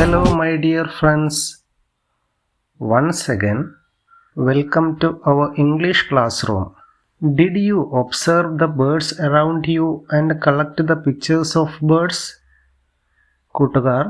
Hello, my dear friends. Once again, welcome to our English classroom. Did you observe the birds around you and collect the pictures of birds? കൂട്ടുകാർ,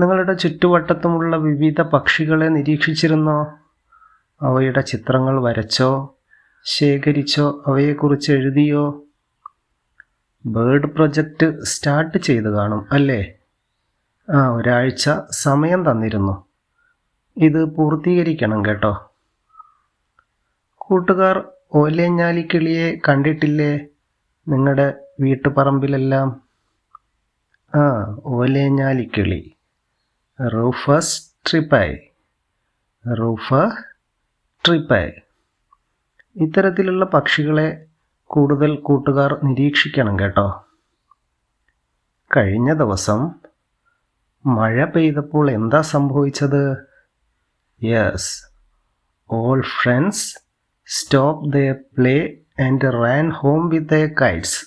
നിങ്ങളുടെ ചുറ്റുവട്ടത്തുമുള്ള വിവിധ പക്ഷികളെ നിരീക്ഷിച്ചിരുന്നോ? അവയുടെ ചിത്രങ്ങൾ വരച്ചോ, ശേഖരിച്ചോ, അവയെക്കുറിച്ച് എഴുതിയോ? ബേർഡ് പ്രൊജക്റ്റ് സ്റ്റാർട്ട് ചെയ്ത് കാണും അല്ലേ? ഒരാഴ്ച സമയം തന്നിരുന്നു. ഇത് പൂർത്തീകരിക്കണം കേട്ടോ. കൂട്ടുകാർ, ഓലേഞ്ഞാലിക്കിളിയെ കണ്ടിട്ടില്ലേ നിങ്ങളുടെ വീട്ടുപറമ്പിലെല്ലാം? ഓലേഞ്ഞാലിക്കിളി, റൂഫസ് ട്രിപ്പൈ. ഇത്തരത്തിലുള്ള പക്ഷികളെ കൂടുതൽ കൂട്ടുകാർ നിരീക്ഷിക്കണം കേട്ടോ. കഴിഞ്ഞ ദിവസം മഴ പെയ്തപ്പോൾ എന്താ സംഭവിച്ചത്? Yes, all friends stop their play and ran home with their kites.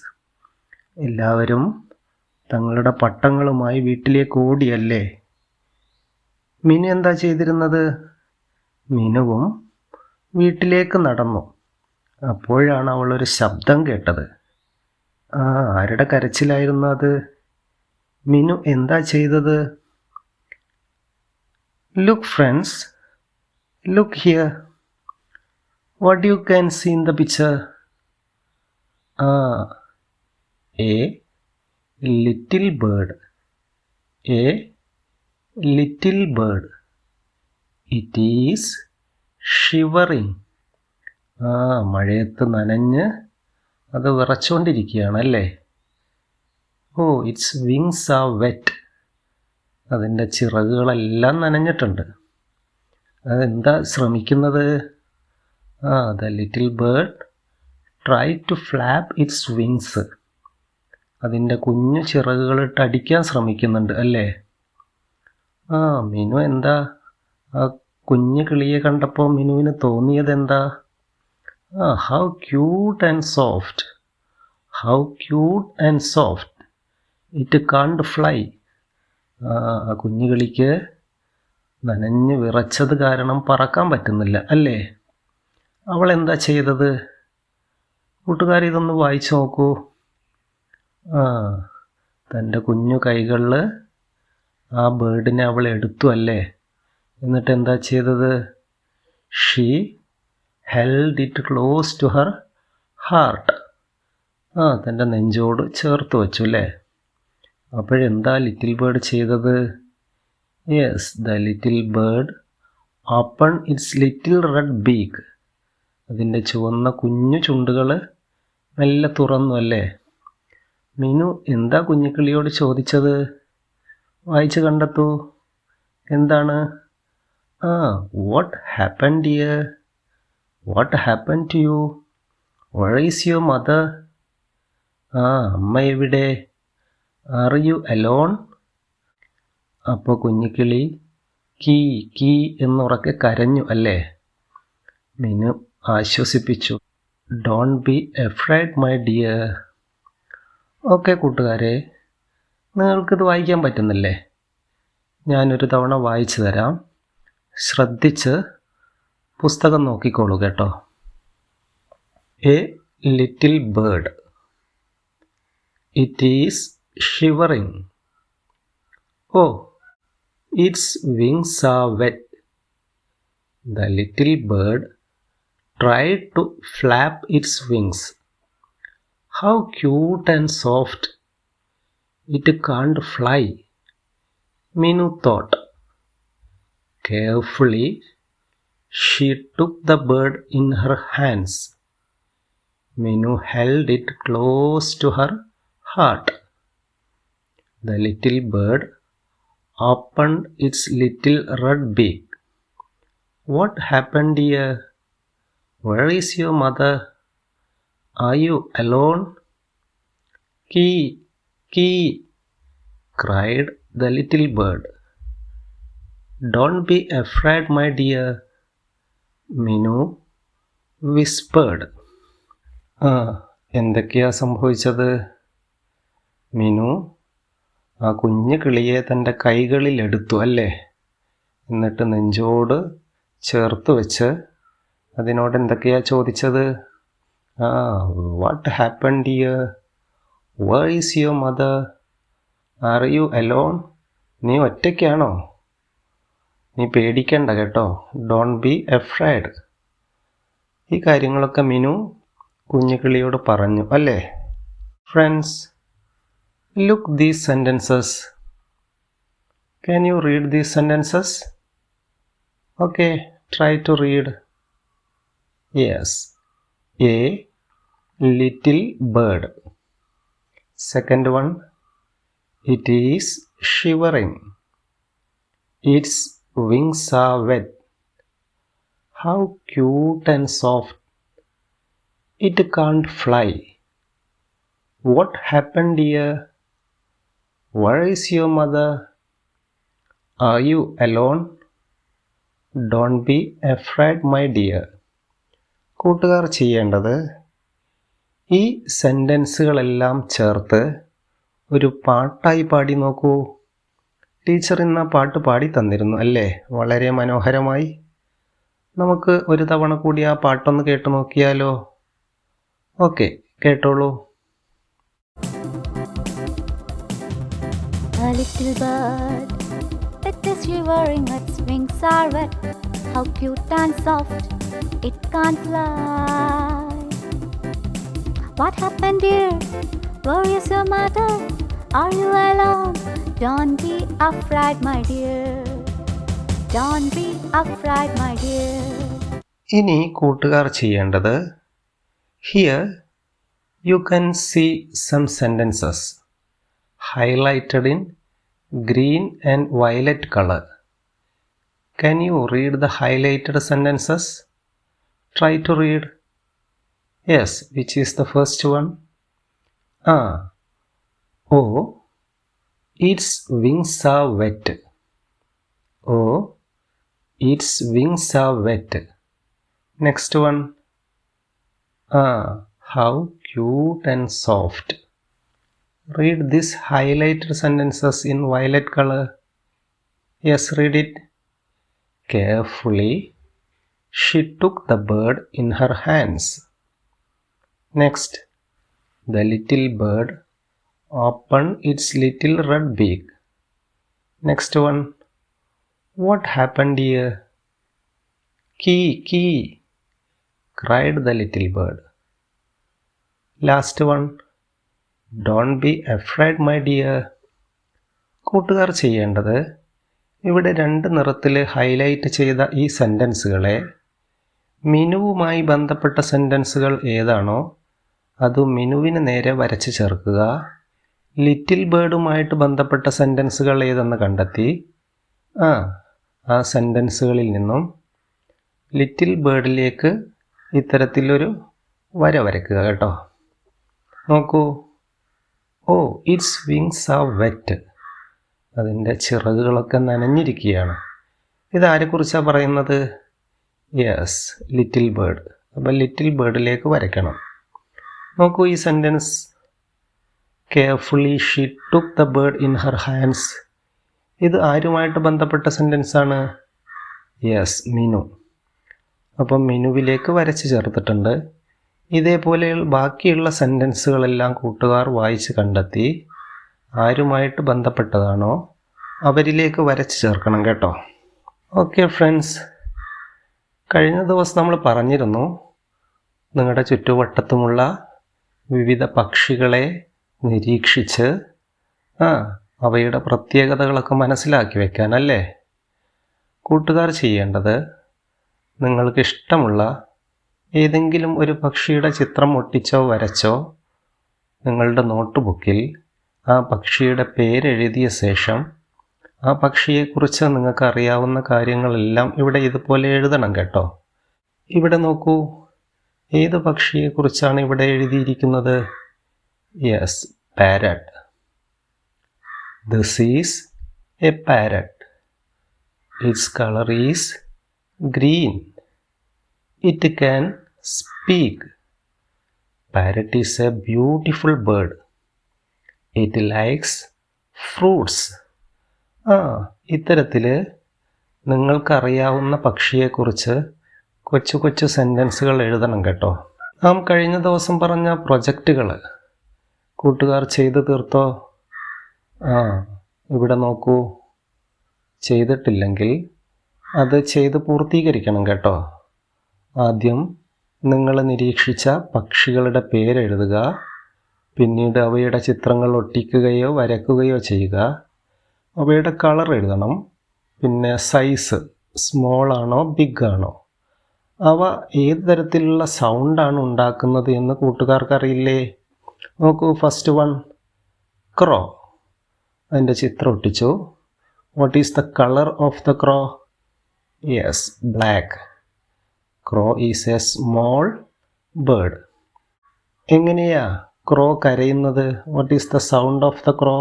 എല്ലാവരും തങ്ങളുടെ പട്ടങ്ങളുമായി വീട്ടിലേക്ക് ഓടിയല്ലേ? മിനു എന്താ ചെയ്തിരുന്നത്? മിനുവും വീട്ടിലേക്ക് നടന്നു. അപ്പോഴാണ് അവളൊരു ശബ്ദം കേട്ടത്. ആരുടെ കരച്ചിലായിരുന്നു അത്? മിനു എന്താ ചെയ്തത്? Look friends, look here. What you can see in the picture? A little bird. It is shivering. മഴയത്ത് നനഞ്ഞ് അത് വിറച്ചുകൊണ്ടിരിക്കുകയാണല്ലേ? Its wings are wet. അതിൻ്റെ ചിറകുകളെല്ലാം നനഞ്ഞിട്ടുണ്ട്. അതെന്താ ശ്രമിക്കുന്നത്? The little bird try to flap its wings. അതിൻ്റെ കുഞ്ഞു ചിറകുകളിട്ട് അടിക്കാൻ ശ്രമിക്കുന്നുണ്ട് അല്ലേ? മിനു എന്താ ആ കുഞ്ഞു കിളിയെ കണ്ടപ്പോൾ മിനുവിന് തോന്നിയത് എന്താ? How cute and soft it can't fly. ആ കുഞ്ഞു കിളിക്ക് നനഞ്ഞ് വിറച്ചത് കാരണം പറക്കാൻ പറ്റുന്നില്ല അല്ലേ? അവൾ എന്താ ചെയ്തത്? കൂട്ടുകാർ, ഇതൊന്ന് വായിച്ചു നോക്കൂ. തൻ്റെ കുഞ്ഞു കൈകളിൽ ആ ബേർഡിനെ അവൾ എടുത്തു അല്ലേ? എന്നിട്ട് എന്താ ചെയ്തത്? She held it close to her heart. തൻ്റെ നെഞ്ചോട് ചേർത്ത് വച്ചു അല്ലേ? അപ്പോഴെന്താ ലിറ്റിൽ ബേർഡ് ചെയ്തത്? Yes, the little bird open its little red beak. അതിൻ്റെ ചുവന്ന കുഞ്ഞു ചുണ്ടുകൾ മെല്ലെ തുറന്നു അല്ലേ? മിനു എന്താ കുഞ്ഞുകിളിയോട് ചോദിച്ചത്? വായിച്ച് കണ്ടെത്തൂ. എന്താണ്? What happen dear? What happen to you? Where is your mother? അമ്മ എവിടെ? Are you alone? അപ്പോൾ കുഞ്ഞിക്കിളി കീ എന്നുറക്കെ കരഞ്ഞു അല്ലേ? മിനു ആശ്വസിപ്പിച്ചു. Don't be afraid my dear. Okay കൂട്ടുകാരെ, നിങ്ങൾക്കിത് വായിക്കാൻ പറ്റുന്നില്ലേ? ഞാനൊരു തവണ വായിച്ചു തരാം. ശ്രദ്ധിച്ച് പുസ്തകം നോക്കിക്കോളൂ കേട്ടോ. A little bird. It is shivering. Its wings are wet. The little bird tried to flap its wings. How cute and soft. It can't fly, Minu thought. Carefully, she took the bird in her hands. Minu held it close to her heart. The little bird opened its little red beak. What happened here? Where is your mother? Are you alone? Kee, cried the little bird. Don't be afraid, my dear, Minu whispered. എന്തൊക്കെയാ സംഭവിച്ചത്? മിനു ആ കുഞ്ഞു കിളിയെ തൻ്റെ കൈകളിലെടുത്തു അല്ലേ? എന്നിട്ട് നെഞ്ചോട് ചേർത്ത് വെച്ച് അതിനോട് എന്തൊക്കെയാ ചോദിച്ചത്? What happened dear? Where is your mother? Are you alone? നീ ഒറ്റയ്ക്കാണോ? നീ പേടിക്കണ്ട കേട്ടോ. Don't be afraid. ഈ കാര്യങ്ങളൊക്കെ മിനു കുഞ്ഞുകിളിയോട് പറഞ്ഞു അല്ലേ? Friends, look these sentences. Can you read these sentences? Okay, try to read. Yes. A little bird. Second one, it is shivering. Its wings are wet. How cute and soft. It can't fly. What happened here? Where is your mother? Are you alone? Don't be afraid, my dear. കൂട്ടുകാർ ചെയ്യേണ്ടത് ഈ സെൻറ്റൻസുകളെല്ലാം ചേർത്ത് ഒരു പാട്ടായി പാടി നോക്കൂ. Teacher ഇന്ന് ആ പാട്ട് പാടി തന്നിരുന്നു അല്ലേ? വളരെ മനോഹരമായി. നമുക്ക് ഒരു തവണ കൂടി ആ പാട്ടൊന്ന് കേട്ടു നോക്കിയാലോ? ഓക്കെ, കേട്ടോളൂ. A little bird, it is shivering, its wings are wet. How cute and soft, it can't fly. What happened here? Where is your mother? Are you alone? Don't be afraid, my dear. Don't be afraid, my dear. ഇനി കൂട്ടുകാർ ചെയ്യേണ്ടത്, here you can see some sentences highlighted in green and violet color. Can you read the highlighted sentences? Try to read. Yes, which is the first one? Oh, its wings are wet. Oh, its wings are wet. Next one. How cute and soft. Read these highlighted sentences in violet color. Yes, read it. Carefully, she took the bird in her hands. Next, the little bird opened its little red beak. Next one, what happened here? Key, key, cried the little bird. Last one, don't be afraid, my dear. കൂട്ടുകാർ ചെയ്യേണ്ടത്, ഇവിടെ 2 നിറത്തിൽ highlight ചെയ്ത ഈ സെൻറ്റൻസുകളെ മിനുവുമായി ബന്ധപ്പെട്ട സെൻറ്റൻസുകൾ ഏതാണോ അത് മിനുവിന് നേരെ വരച്ച് ചേർക്കുക. ലിറ്റിൽ ബേർഡുമായിട്ട് ബന്ധപ്പെട്ട സെൻറ്റൻസുകൾ ഏതെന്ന് കണ്ടെത്തി ആ സെൻറ്റൻസുകളിൽ നിന്നും ലിറ്റിൽ ബേർഡിലേക്ക് ഇത്തരത്തിലൊരു വര വരയ്ക്കുക കേട്ടോ. നോക്കൂ. ഓ, ഇറ്റ്സ് വിങ്സ് ആർ വെറ്റ്. അതിൻ്റെ ചിറകുകളൊക്കെ നനഞ്ഞിരിക്കുകയാണ്. ഇതാരെക്കുറിച്ചാണ് പറയുന്നത്? Yes, little bird. അപ്പം ലിറ്റിൽ ബേർഡിലേക്ക് വരയ്ക്കണം. നോക്കൂ ഈ sentence. Carefully she took the bird in her hands. ഇത് ആരുമായിട്ട് ബന്ധപ്പെട്ട സെൻറ്റൻസാണ്? യെസ്, മിനു. അപ്പം മിനുവിലേക്ക് വരച്ച് ചേർത്തിട്ടുണ്ട്. ഇതേപോലെ ബാക്കിയുള്ള സെൻറ്റൻസുകളെല്ലാം കൂട്ടുകാർ വായിച്ച് കണ്ടെത്തി ആരുമായിട്ട് ബന്ധപ്പെട്ടതാണോ അവരിലേക്ക് വരച്ച് ചേർക്കണം കേട്ടോ. ഓക്കെ ഫ്രണ്ട്സ്, കഴിഞ്ഞ ദിവസം നമ്മൾ പറഞ്ഞിരുന്നു നിങ്ങളുടെ ചുറ്റുവട്ടത്തുമുള്ള വിവിധ പക്ഷികളെ നിരീക്ഷിച്ച് അവയുടെ പ്രത്യേകതകളൊക്കെ മനസ്സിലാക്കി വെക്കാൻ അല്ലേ? കൂട്ടുകാർ ചെയ്യേണ്ടത്, നിങ്ങൾക്കിഷ്ടമുള്ള ഏതെങ്കിലും ഒരു പക്ഷിയുടെ ചിത്രം ഒട്ടിച്ചോ വരച്ചോ നിങ്ങളുടെ നോട്ട് ബുക്കിൽ ആ പക്ഷിയുടെ പേരെഴുതിയ ശേഷം ആ പക്ഷിയെക്കുറിച്ച് നിങ്ങൾക്ക് അറിയാവുന്ന കാര്യങ്ങളെല്ലാം ഇവിടെ ഇതുപോലെ എഴുതണം കേട്ടോ. ഇവിടെ നോക്കൂ, ഏത് പക്ഷിയെക്കുറിച്ചാണ് ഇവിടെ എഴുതിയിരിക്കുന്നത്? Yes, parrot. This is A parrot. Its colour is green. It can speak. Parrot is a beautiful bird. It likes fruits. ഇത്തരത്തിൽ നിങ്ങൾക്കറിയാവുന്ന പക്ഷിയെക്കുറിച്ച് കൊച്ചു കൊച്ചു സെൻറ്റൻസുകൾ എഴുതണം കേട്ടോ. നാം കഴിഞ്ഞ ദിവസം പറഞ്ഞ പ്രൊജക്റ്റുകൾ കൂട്ടുകാർ ചെയ്തു തീർത്തോ? ഇവിടെ നോക്കൂ. ചെയ്തിട്ടില്ലെങ്കിൽ അത് ചെയ്ത് പൂർത്തീകരിക്കണം കേട്ടോ. ആദ്യം നിങ്ങൾ നിരീക്ഷിച്ച പക്ഷികളുടെ പേരെഴുതുക. പിന്നീട് അവയുടെ ചിത്രങ്ങൾ ഒട്ടിക്കുകയോ വരയ്ക്കുകയോ ചെയ്യുക. അവയുടെ കളർ എഴുതണം. പിന്നെ സൈസ്, സ്മോൾ ആണോ ബിഗ് ആണോ, അവ ഏത് തരത്തിലുള്ള സൗണ്ടാണ് ഉണ്ടാക്കുന്നത് എന്ന് കൂട്ടുകാർക്കറിയില്ലേ? നോക്കൂ, ഫസ്റ്റ് വൺ ക്രോ. അതിൻ്റെ ചിത്രം ഒട്ടിച്ചു. What is the colour of the crow? Yes, black. Crow is a small bird. എങ്ങനെയാ ക്രോ കരയുന്നത്? What is the sound of the crow?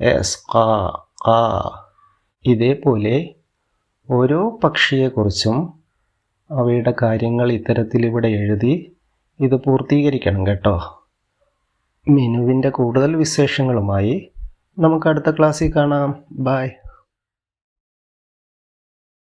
Yes, കാ കാ. ഇതേപോലെ ഓരോ പക്ഷിയെക്കുറിച്ചും അവയുടെ കാര്യങ്ങൾ ഇത്തരത്തിൽ ഇവിടെ എഴുതി ഇത് പൂർത്തീകരിക്കണം കേട്ടോ. മെനുവിൻ്റെ കൂടുതൽ വിശേഷങ്ങളുമായി നമുക്ക് അടുത്ത ക്ലാസ്സിൽ കാണാം. ബൈ.